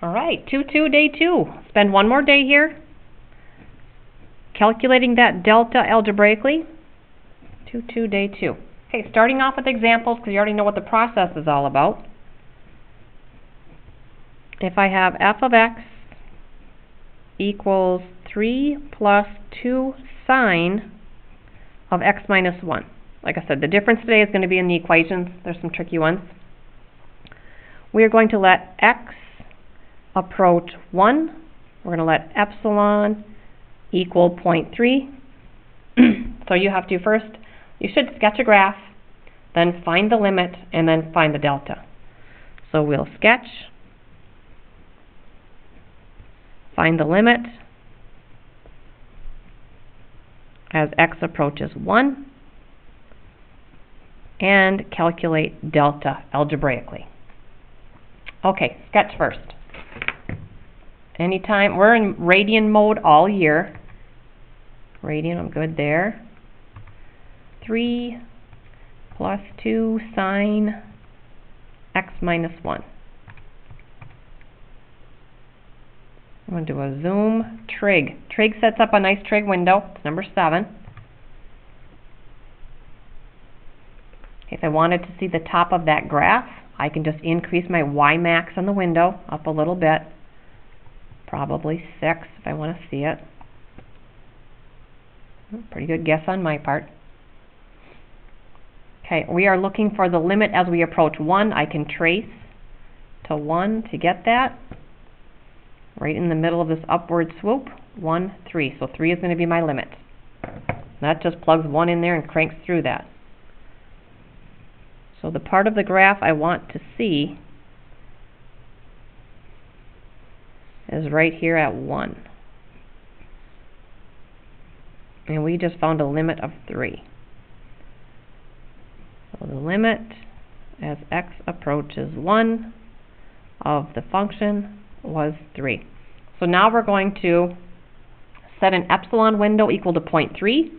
All right, 2-2, day 2. Spend one more day here calculating that delta algebraically. 2-2, day 2. Okay, starting off with examples because you already know what the process is all about. If I have f of x equals 3 plus 2 sine of x minus 1. Like I said, the difference today is going to be in the equations. There's some tricky ones. We are going to let x approach 1. We're going to let epsilon equal 0.3. So you have to first, you should sketch a graph, then find the limit, and then find the delta. So we'll sketch, find the limit as x approaches 1, and calculate delta algebraically. Okay, sketch first. Anytime, we're in radian mode all year. Radian, I'm good there. 3 plus 2 sine x minus 1. I'm going to do a zoom trig. Trig sets up a nice trig window. It's number 7. If I wanted to see the top of that graph, I can just increase my Y max on the window up a little bit. Probably 6 if I want to see it. Pretty good guess on my part. Okay, we are looking for the limit as we approach 1. I can trace to 1 to get that. Right in the middle of this upward swoop, 1, 3. So 3 is going to be my limit. That just plugs 1 in there and cranks through that. So the part of the graph I want to see is right here at 1. And we just found a limit of 3. So the limit as x approaches 1 of the function was 3. So now we're going to set an epsilon window equal to 0.3.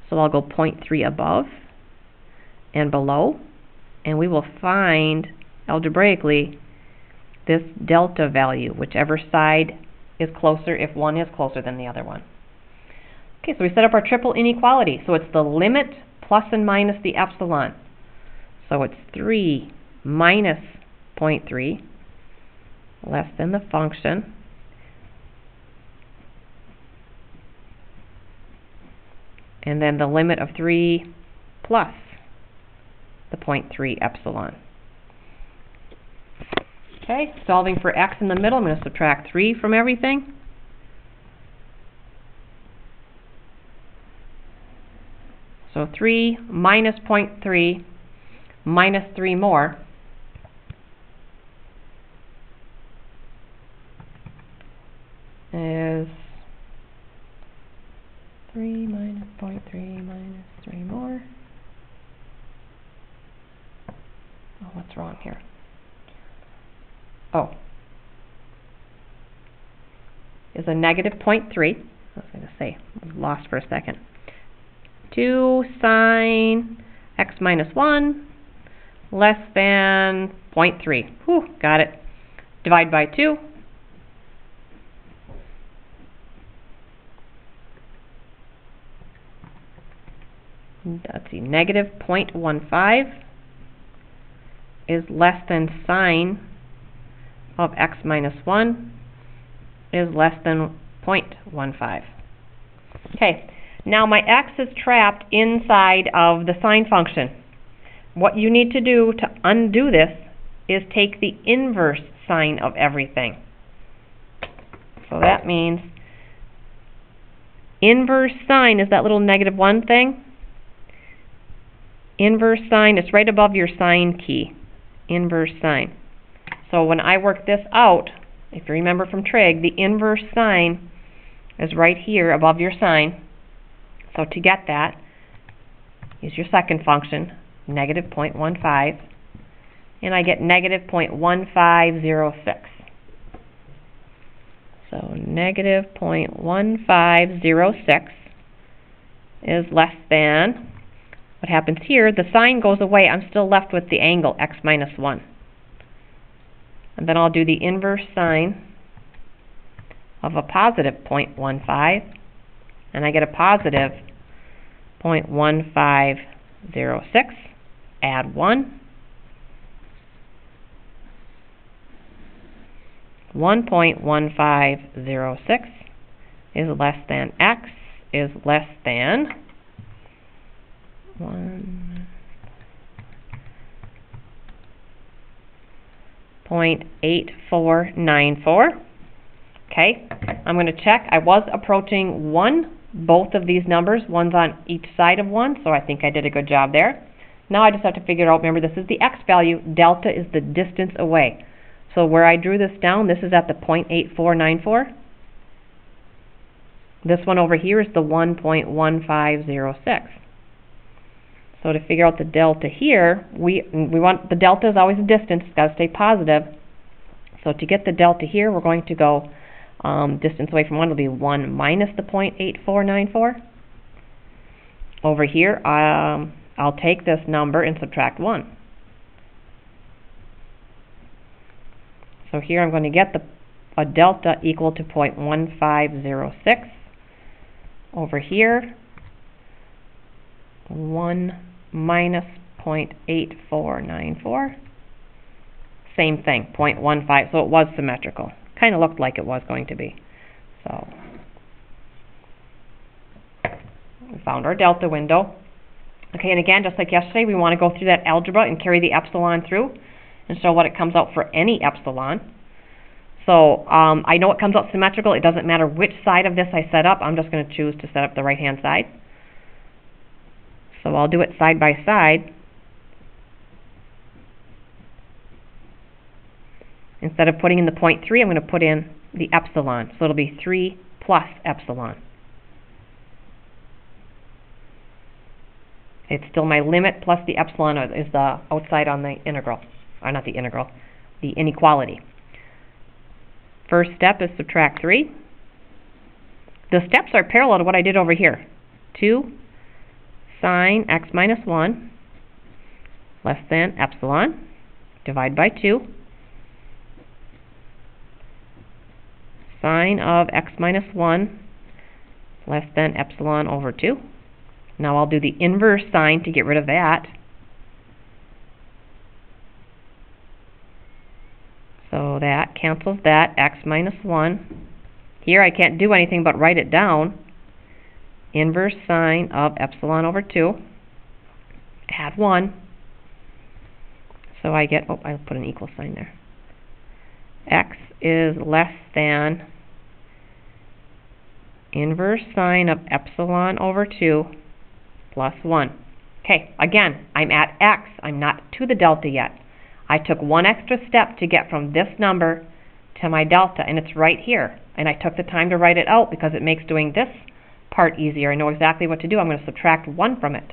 So I'll go 0.3 above and below. And we will find algebraically this delta value, whichever side is closer, if one is closer than the other one. Okay, so we set up our triple inequality. So it's the limit plus and minus the epsilon. So it's 3 minus 0.3 less than the function and then the limit of 3 plus the 0.3 epsilon. Okay, solving for x in the middle, I'm going to subtract 3 from everything. So 3 minus 0.3 minus 3 more is 3 minus 0.3 minus 3 more. Oh, what's wrong here? Oh. Is a negative 0.3. I was going to say, I was lost for a second. 2 sine x minus 1 less than 0.3. Whew, got it. Divide by 2. Let's see, negative 0.15 is less than sine of x minus 1 is less than 0.15. Okay, now my x is trapped inside of the sine function. What you need to do to undo this is take the inverse sine of everything. So that means inverse sine is that little negative 1 thing. Inverse sine is right above your sine key. Inverse sine. So when I work this out, if you remember from trig, the inverse sine is right here above your sine. So to get that, use your second function, negative 0.15, and I get negative 0.1506. So negative 0.1506 is less than, what happens here, the sine goes away, I'm still left with the angle x minus 1. And then I'll do the inverse sine of a positive 0.15, and I get a positive 0.1506, add 1. 1.1506 is less than x is less than 1.8494. Okay, I'm going to check. I was approaching 1, both of these numbers. One's on each side of 1, so I think I did a good job there. Now I just have to figure out, remember this is the x value, delta is the distance away. So where I drew this down, this is at the 0.8494. This one over here is the 1.1506. So to figure out the delta here, we want, the delta is always a distance, it's got to stay positive. So to get the delta here, we're going to go distance away from 1 will be 1 minus the 0.8494. Over here, I'll take this number and subtract 1. So here I'm going to get a delta equal to 0.1506. Over here, 1 minus 0.8494. Same thing, 0.15, so it was symmetrical. Kind of looked like it was going to be. So we found our delta window. Okay, and again, just like yesterday, we want to go through that algebra and carry the epsilon through and show what it comes out for any epsilon. So I know it comes out symmetrical. It doesn't matter which side of this I set up. I'm just going to choose to set up the right-hand side. So I'll do it side by side. Instead of putting in the 0.3, I'm going to put in the epsilon. So it'll be 3 plus epsilon. It's still my limit plus the epsilon is the outside on the integral. Or not the integral, the inequality. First step is subtract 3. The steps are parallel to what I did over here. 2 sine x minus 1 less than epsilon. Divide by 2. Sine of x minus 1 less than epsilon over 2. Now I'll do the inverse sign to get rid of that. So that cancels that, x minus 1. Here I can't do anything but write it down. Inverse sine of epsilon over 2. Add 1. So I get, oh, I'll put an equal sign there. X is less than inverse sine of epsilon over 2 plus 1. Okay, again, I'm at x. I'm not to the delta yet. I took one extra step to get from this number to my delta, and it's right here. And I took the time to write it out because it makes doing this part easier. I know exactly what to do. I'm going to subtract 1 from it.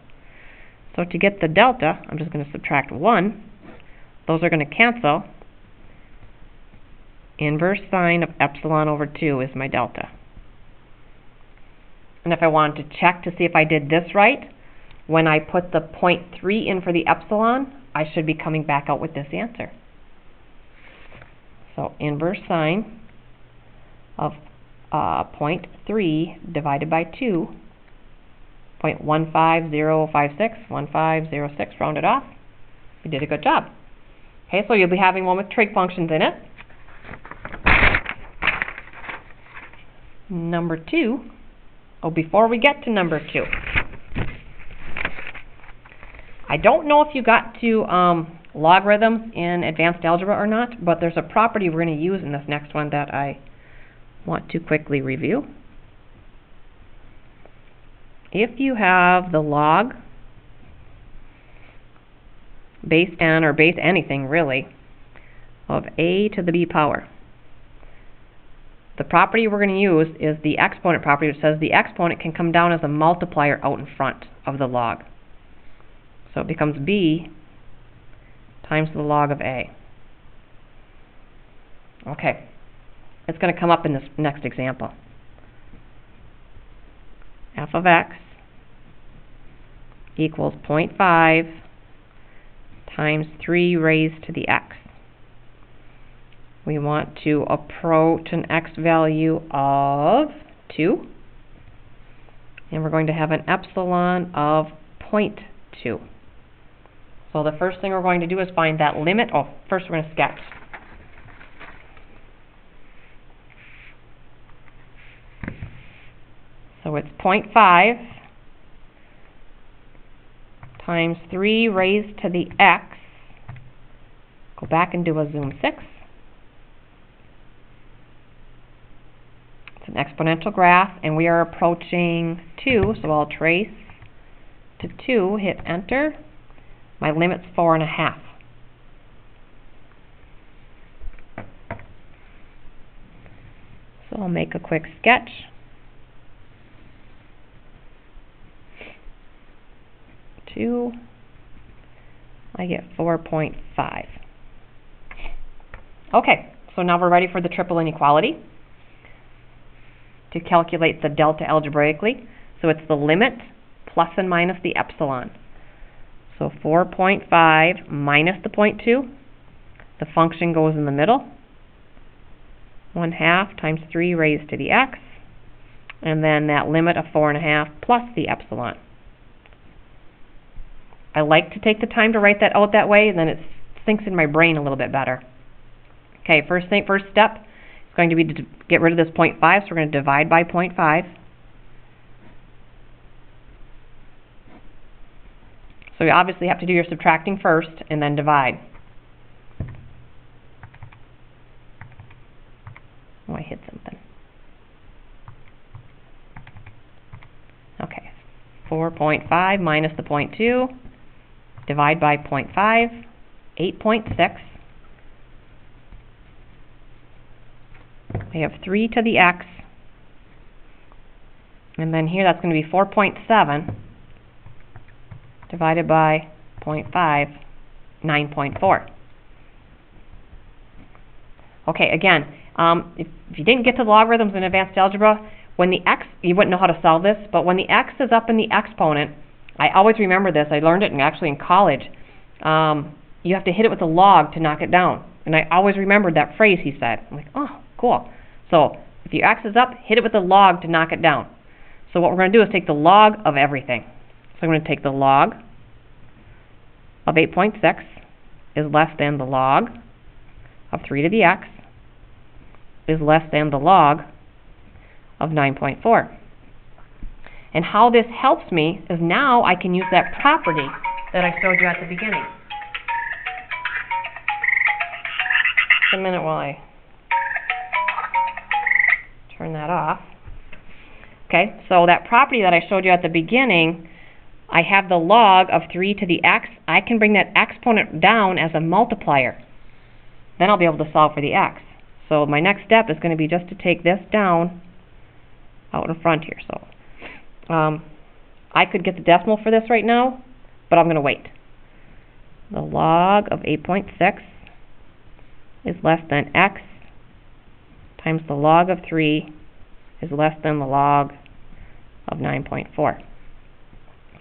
So to get the delta, I'm just going to subtract 1. Those are going to cancel. Inverse sine of epsilon over 2 is my delta. And if I wanted to check to see if I did this right, when I put the 0.3 in for the epsilon, I should be coming back out with this answer. So inverse sine of 0.3 divided by 2, 0.15056, 1506, rounded off. You did a good job. Okay, so you'll be having one with trig functions in it. Number 2, oh, before we get to number 2, I don't know if you got to logarithms in advanced algebra or not, but there's a property we're going to use in this next one that I want to quickly review. If you have the log, base 10 or base anything really, of a to the b power, the property we're going to use is the exponent property, which says the exponent can come down as a multiplier out in front of the log. So it becomes b times the log of a. Okay, it's going to come up in this next example. F of x equals 0.5 times 3 raised to the x. We want to approach an x value of 2. And we're going to have an epsilon of 0.2. So the first thing we're going to do is find that limit. Oh, first we're going to sketch. So it's 0.5 times 3 raised to the x. Go back and do a zoom 6. It's an exponential graph, and we are approaching 2, so I'll trace to 2, hit enter. My limit's 4.5. So I'll make a quick sketch. I get 4.5. Okay, so now we're ready for the triple inequality to calculate the delta algebraically. So it's the limit plus and minus the epsilon. So 4.5 minus the 0.2, the function goes in the middle, 1/2 times 3 raised to the x, and then that limit of 4.5 plus the epsilon. I like to take the time to write that out that way, and then it sinks in my brain a little bit better. Okay, first step is going to be to get rid of this 0.5, so we're going to divide by 0.5. So you obviously have to do your subtracting first and then divide. Oh, I hit something. Okay, 4.5 minus the 0.2, divide by 0.5, 8.6. We have 3 to the x, and then here that's going to be 4.7 divided by 0.5, 9.4. Okay, again, if you didn't get to logarithms in advanced algebra, when the x, you wouldn't know how to solve this, but when the x is up in the exponent, I always remember this. I learned it actually in college. You have to hit it with a log to knock it down. And I always remembered that phrase he said. I'm like, oh, cool. So if your x is up, hit it with a log to knock it down. So what we're going to do is take the log of everything. So I'm going to take the log of 8.6 is less than the log of 3 to the x is less than the log of 9.4. And how this helps me is now I can use that property that I showed you at the beginning. Just a minute while I turn that off. Okay, so that property that I showed you at the beginning, I have the log of 3 to the x. I can bring that exponent down as a multiplier. Then I'll be able to solve for the x. So my next step is going to be just to take this down out in front here. So I could get the decimal for this right now, but I'm going to wait. The log of 8.6 is less than x times the log of 3 is less than the log of 9.4.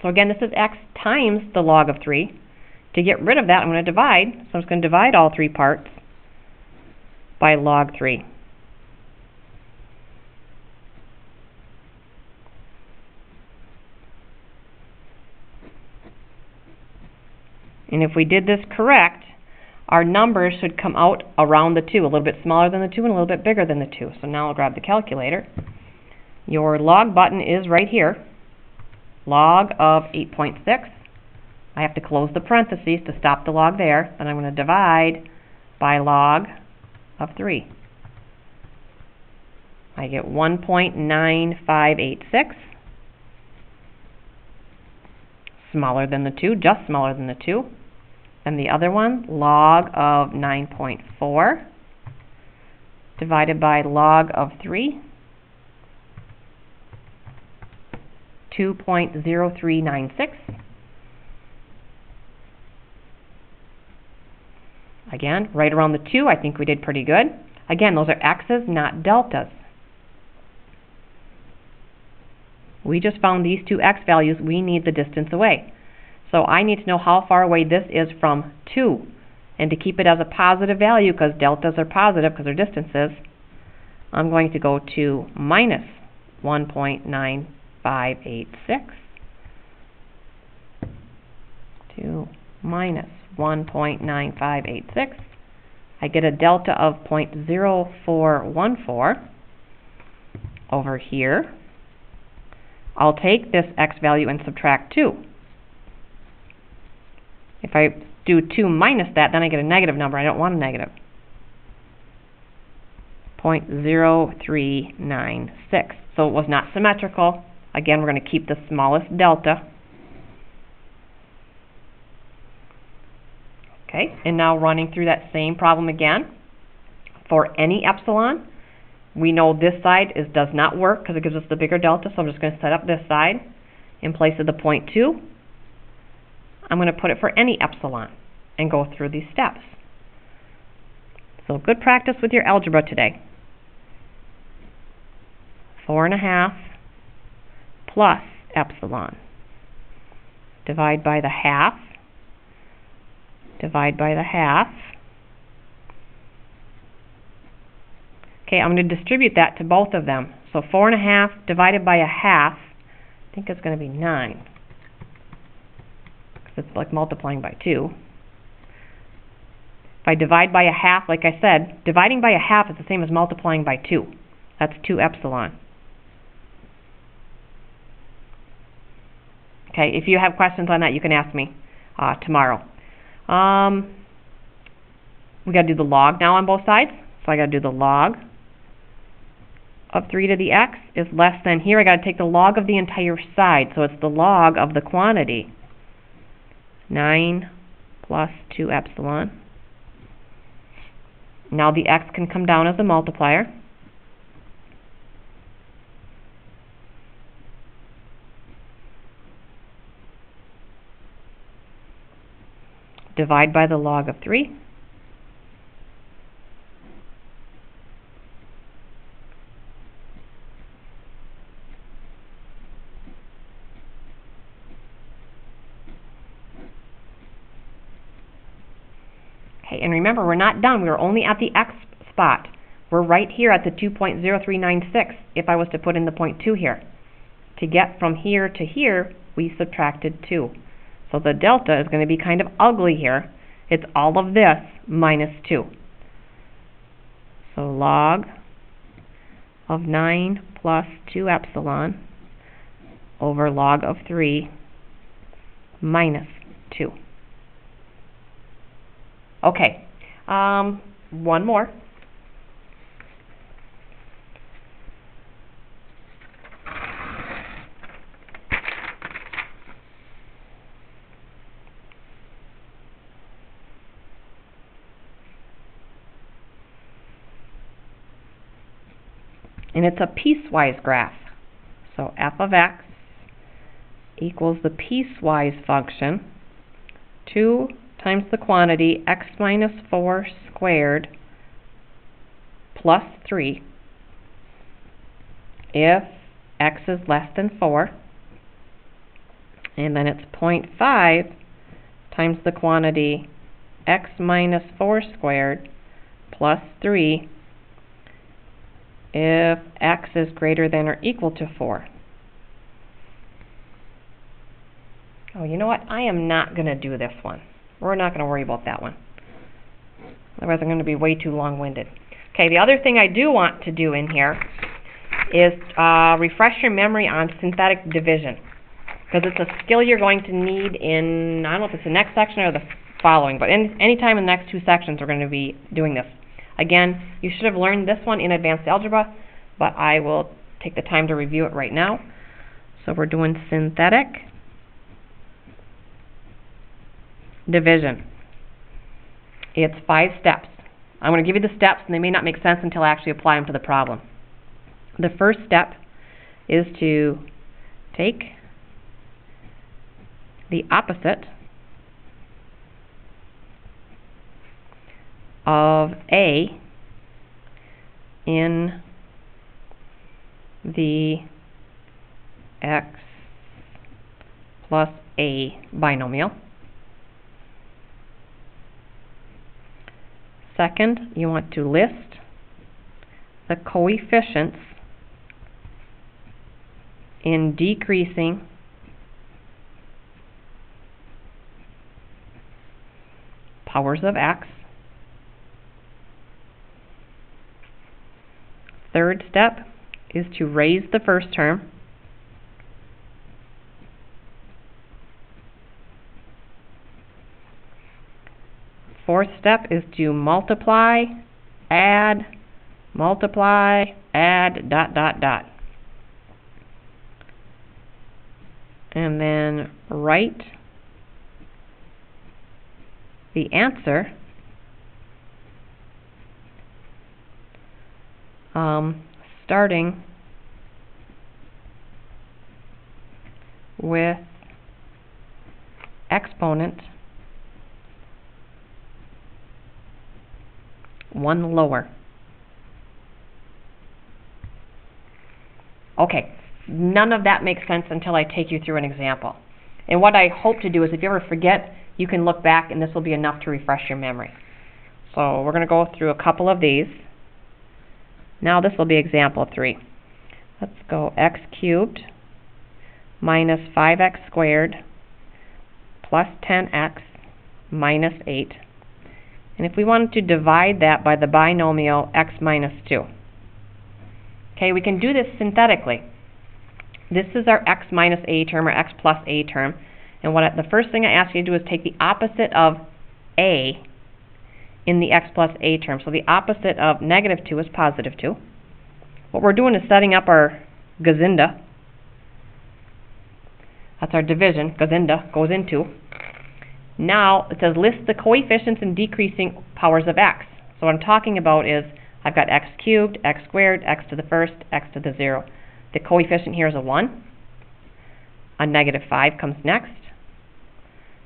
So again, this is x times the log of 3. To get rid of that, I'm going to divide. So I'm just going to divide all 3 parts by log 3. And if we did this correct, our numbers should come out around the 2, a little bit smaller than the 2 and a little bit bigger than the 2. So now I'll grab the calculator. Your log button is right here. Log of 8.6. I have to close the parentheses to stop the log there. Then I'm going to divide by log of 3. I get 1.9586. Smaller than the 2, just smaller than the 2. And the other one, log of 9.4 divided by log of 3, 2.0396. Again, right around the 2, I think we did pretty good. Again, those are x's, not deltas. We just found these two x values. We need the distance away. So I need to know how far away this is from 2. And to keep it as a positive value, because deltas are positive because they're distances, I'm going to go to minus 1.9586 to minus 1.9586. I get a delta of 0.0414 over here. I'll take this x value and subtract 2. If I do 2 minus that, then I get a negative number. I don't want a negative. 0.0396. So it was not symmetrical. Again, we're going to keep the smallest delta. Okay, and now running through that same problem again. For any epsilon, we know this side does not work because it gives us the bigger delta, so I'm just going to set up this side in place of the 0.2. I'm going to put it for any epsilon and go through these steps. So good practice with your algebra today. 4.5 plus epsilon. Divide by the half. Divide by the half. Okay, I'm going to distribute that to both of them. So 4.5 divided by a half, I think it's going to be 9. Because it's like multiplying by 2. If I divide by a half, like I said, dividing by a half is the same as multiplying by 2. That's 2 epsilon. Okay, if you have questions on that, you can ask me tomorrow. We got to do the log now on both sides. So I got to do the log of 3 to the x is less than, here I got to take the log of the entire side. So it's the log of the quantity. 9 plus 2 epsilon. Now the x can come down as a multiplier. Divide by the log of 3. Okay, and remember, we're not done. We're only at the x spot. We're right here at the 2.0396 if I was to put in the 0.2 here. To get from here to here, we subtracted 2. So the delta is going to be kind of ugly here. It's all of this minus 2. So log of 9 plus 2 epsilon over log of 3 minus 2. Okay, one more. And it's a piecewise graph. So f of x equals the piecewise function, 2 times the quantity x minus 4 squared plus 3 if x is less than 4. And then it's 0.5 times the quantity x minus 4 squared plus 3 if x is greater than or equal to 4. Oh, you know what? I am not going to do this one. We're not going to worry about that one. Otherwise, I'm going to be way too long-winded. Okay, the other thing I do want to do in here is refresh your memory on synthetic division. Because it's a skill you're going to need in, I don't know if it's the next section or the following, but any time in the next 2 sections we're going to be doing this. Again, you should have learned this one in advanced algebra, but I will take the time to review it right now. So we're doing synthetic division. It's 5 steps. I'm going to give you the steps, and they may not make sense until I actually apply them to the problem. The first step is to take the opposite of A in the x plus A binomial Second, you want to list the coefficients in decreasing powers of x. Third step is to raise the first term. Fourth step is to multiply, add, dot, dot, dot. And then write the answer starting with exponent 1 lower. Okay, none of that makes sense until I take you through an example. And what I hope to do is if you ever forget, you can look back and this will be enough to refresh your memory. So we're going to go through a couple of these. Now this will be example 3. Let's go x cubed minus 5x squared plus 10x minus 8. And if we wanted to divide that by the binomial x minus 2. Okay, we can do this synthetically. This is our x minus a term or x plus a term. And the first thing I ask you to do is take the opposite of a in the x plus a term. So the opposite of negative 2 is positive 2. What we're doing is setting up our Gazinda. That's our division. Gazinda goes into. Now it says list the coefficients in decreasing powers of x. So what I'm talking about is I've got x cubed, x squared, x to the first, x to the 0. The coefficient here is a 1. A negative 5 comes next.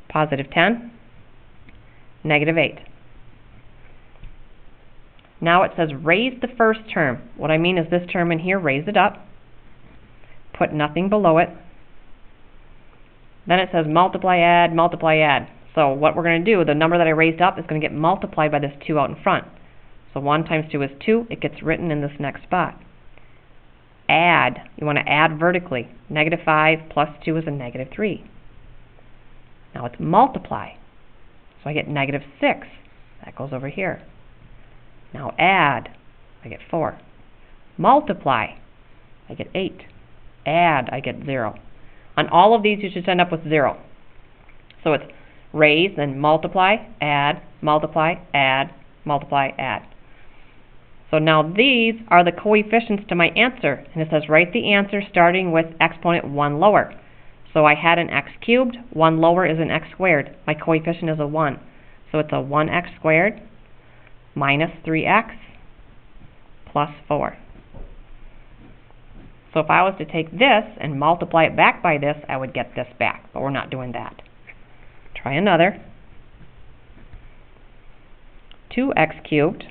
Positive 10. Negative 8. Now it says raise the first term. What I mean is this term in here, raise it up. Put nothing below it. Then it says multiply, add, multiply, add. So what we're going to do, the number that I raised up is going to get multiplied by this 2 out in front. So 1 times 2 is 2. It gets written in this next spot. Add. You want to add vertically. Negative 5 plus 2 is a negative 3. Now it's multiply. So I get negative 6. That goes over here. Now add. I get 4. Multiply. I get 8. Add. I get 0. On all of these, you should end up with 0. So it's raise, then multiply, add, multiply, add, multiply, add. So now these are the coefficients to my answer. And it says write the answer starting with exponent 1 lower. So I had an x cubed. 1 lower is an x squared. My coefficient is a 1. So it's a 1x squared minus 3x plus 4. So if I was to take this and multiply it back by this, I would get this back. But we're not doing that. Try another. 2x cubed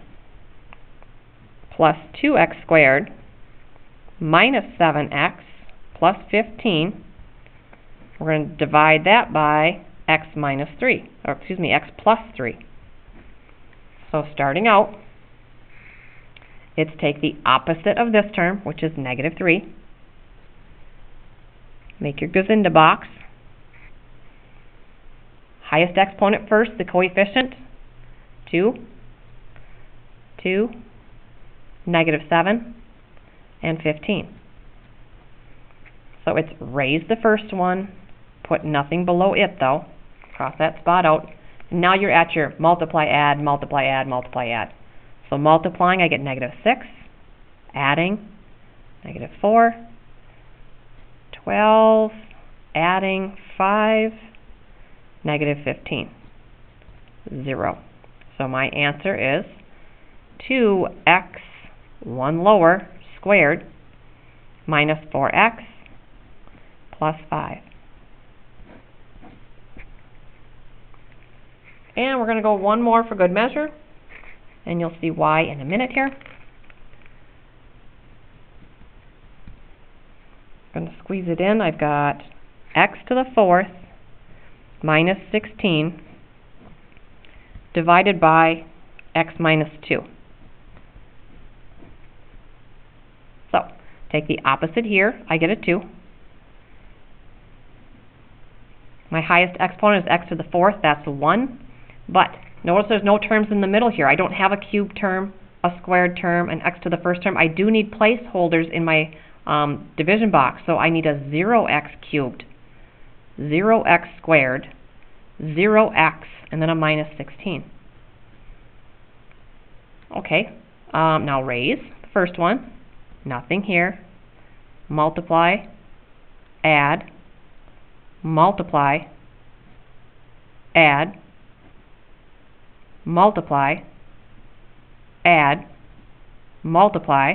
plus 2x squared minus 7x plus 15. We're going to divide that by x minus 3, or excuse me, x plus 3. So starting out, it's take the opposite of this term, which is negative 3. Make your Gazinda box. Highest exponent first, the coefficient, 2, 2, negative 7, and 15. So it's raise the first one, put nothing below it though, cross that spot out. Now you're at your multiply, add, multiply, add, multiply, add. So multiplying, I get negative 6, adding, negative 4, 12, adding 5, negative 15, 0. So my answer is 2x, 1 lower, squared, minus 4x, plus 5. And we're going to go one more for good measure, and you'll see why in a minute here. I'm going to squeeze it in. I've got x to the 4th minus 16 divided by x minus 2. So, take the opposite here, I get a 2. My highest exponent is x to the 4th, that's a 1. But notice there's no terms in the middle here. I don't have a cubed term, a squared term, an x to the 1st term. I do need placeholders in my division box, so I need a 0x cubed, 0x squared, 0x, and then a minus 16. Okay, now raise the first one, nothing here, multiply, add, multiply, add, multiply, add, multiply,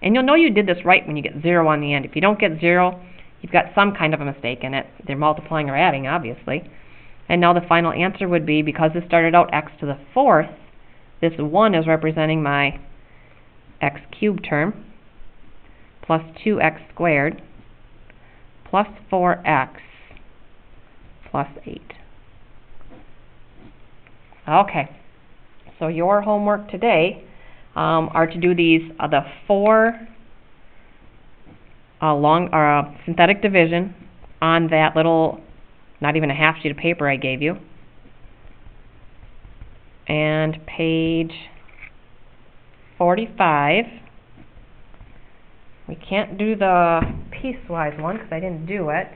and you'll know you did this right when you get 0 on the end. If you don't get 0, you've got some kind of a mistake in it. They're multiplying or adding, obviously. And now the final answer would be, because this started out x to the 4th, this 1 is representing my x cubed term, plus 2x squared, plus 4x, plus 8. Okay, so your homework today are to do these, the 4 synthetic division on that little, not even a half sheet of paper I gave you. And page 45, we can't do the piecewise one because I didn't do it.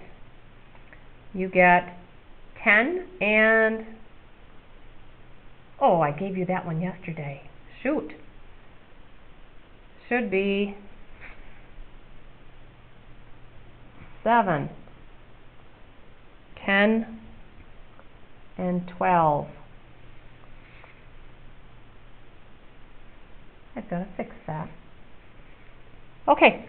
You get 10 and, oh, I gave you that one yesterday. Shoot. Should be 7, 10, and 12. I've got to fix that. Okay,